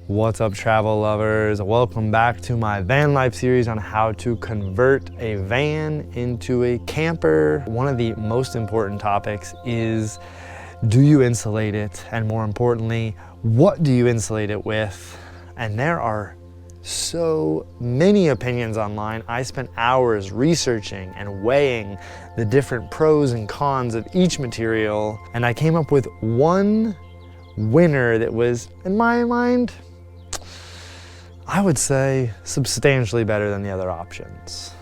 What's up, travel lovers? Welcome back to my van life series on how to convert a van into a camper. One of the most important topics is, do you insulate it? And more importantly, what do you insulate it with? And there are so many opinions online. I spent hours researching and weighing the different pros and cons of each material, and I came up with one winner that was, in my mind, I would say substantially better than the other options.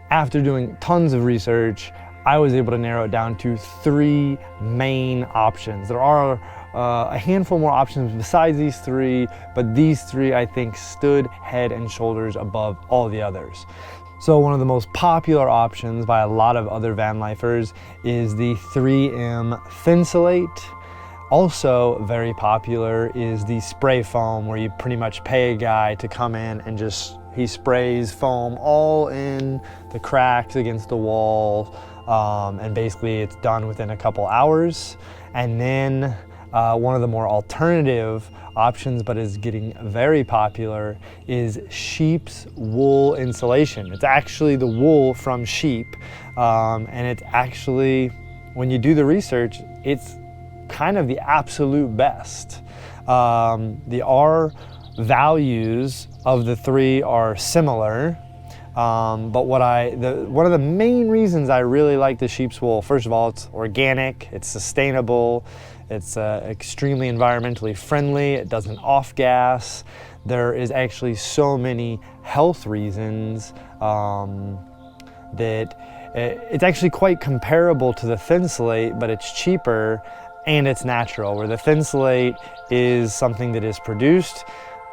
After doing tons of research, I was able to narrow it down to three main options. There are a handful more options besides these three, but these three I think stood head and shoulders above all the others. So one of the most popular options by a lot of other van lifers is the 3M Thinsulate. Also very popular is the spray foam, where you pretty much pay a guy to come in and he sprays foam all in the cracks against the wall, and basically it's done within a couple hours. And then one of the more alternative options, but is getting very popular, is sheep's wool insulation. It's actually the wool from sheep, and it's actually, when you do the research, it's kind of the absolute best. The R values of the three are similar, but one of the main reasons I really like the sheep's wool, first of all, it's organic, it's sustainable, it's extremely environmentally friendly, it doesn't off-gas. There is actually so many health reasons that it's actually quite comparable to the Thinsulate, but it's cheaper and it's natural, where the Thinsulate is something that is produced.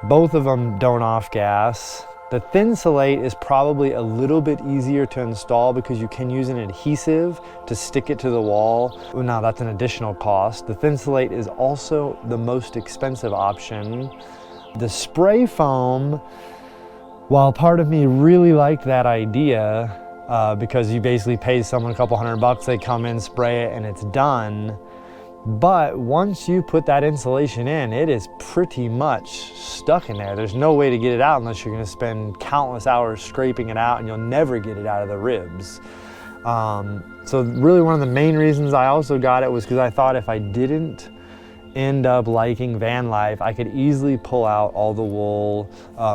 Both of them don't off-gas. The Thinsulate is probably a little bit easier to install because you can use an adhesive to stick it to the wall. Now that's an additional cost. The Thinsulate is also the most expensive option. The spray foam, while part of me really liked that idea, because you basically pay someone a couple $100, they come in, spray it, and it's done. But once you put that insulation in, it is pretty much stuck in there. There's no way to get it out unless you're gonna spend countless hours scraping it out, and you'll never get it out of the ribs. So really one of the main reasons I also got it was because I thought if I didn't end up liking van life, I could easily pull out all the wool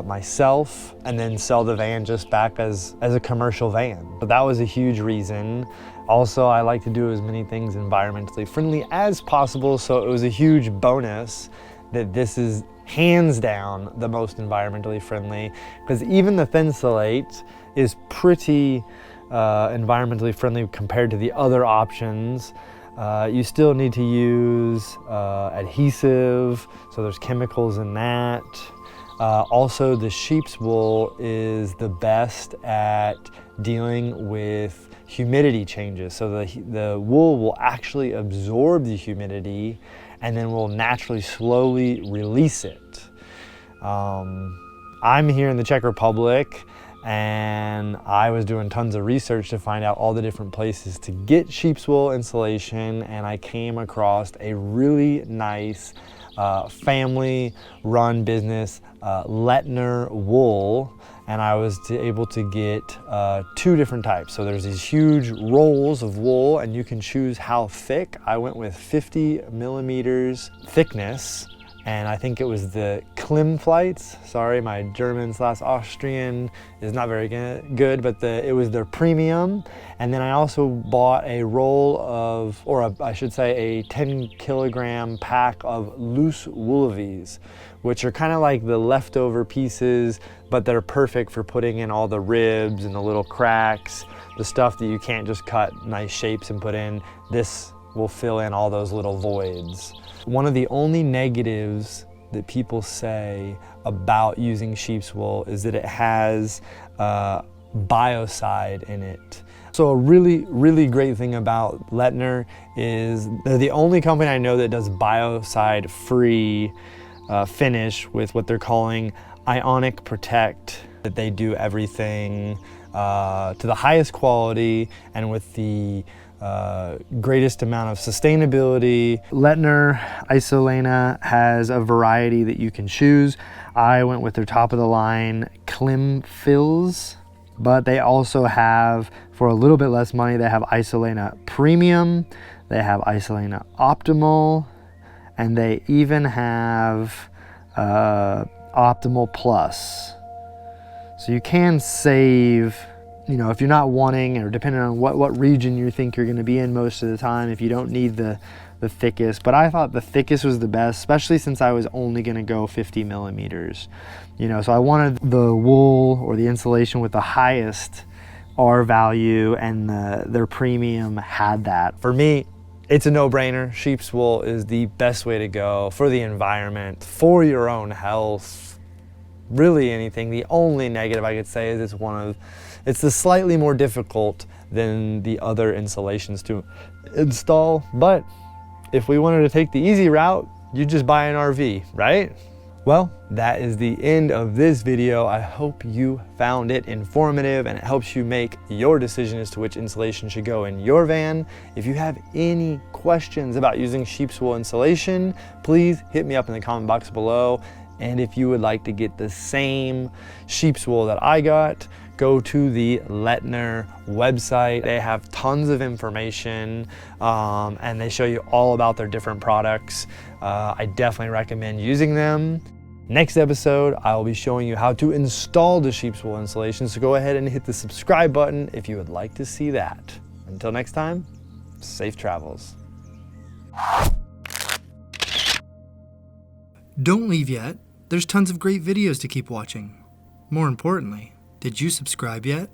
myself and then sell the van just back as a commercial van. But that was a huge reason. Also, I like to do as many things environmentally friendly as possible, so it was a huge bonus that this is hands down the most environmentally friendly, because even the Thinsulate is pretty environmentally friendly compared to the other options. You still need to use adhesive, so there's chemicals in that. Also, the sheep's wool is the best at dealing with humidity changes. So the wool will actually absorb the humidity and then will naturally slowly release it. I'm here in the Czech Republic, and I was doing tons of research to find out all the different places to get sheep's wool insulation, and I came across a really nice family-run business, Lettner Wool, and I was able to get two different types. So there's these huge rolls of wool, and you can choose how thick. I went with 50 millimeters thickness, and I think it was the Klimmflights. Sorry, my German/Austrian is not very good, but it was their premium. And then I also bought a roll of, I should say a 10 kilogram pack of loose woolavies, which are kind of like the leftover pieces, but they're perfect for putting in all the ribs and the little cracks, the stuff that you can't just cut nice shapes and put in. This will fill in all those little voids. One of the only negatives that people say about using sheep's wool is that it has biocide in it. So a really, really great thing about Lettner is they're the only company I know that does biocide-free finish with what they're calling Ionic Protect, that they do everything to the highest quality and with the greatest amount of sustainability. Vanlife-Isolierung has a variety that you can choose. I went with their top of the line Klim Fills, but they also have, for a little bit less money, they have Isolierung Premium, they have Isolierung Optimal, and they even have Optimal Plus. So you can save, you know, if you're not wanting, or depending on what region you think you're gonna be in most of the time, if you don't need the thickest. But I thought the thickest was the best, especially since I was only gonna go 50 millimeters. You know, so I wanted the wool or the insulation with the highest R value, and their premium had that. For me, it's a no-brainer. Sheepswool is the best way to go for the environment, for your own health, really anything. The only negative I could say is it's the slightly more difficult than the other insulations to install. But if we wanted to take the easy route, you just buy an RV, right? Well, that is the end of this video. I hope you found it informative and it helps you make your decision as to which insulation should go in your van. If you have any questions about using Sheepswool insulation, please hit me up in the comment box below. And if you would like to get the same Sheepswool that I got, go to the Lettner website. They have tons of information and they show you all about their different products. I definitely recommend using them. Next episode, I will be showing you how to install the Sheepswool insulation. So go ahead and hit the subscribe button if you would like to see that. Until next time, safe travels. Don't leave yet. There's tons of great videos to keep watching. More importantly, did you subscribe yet?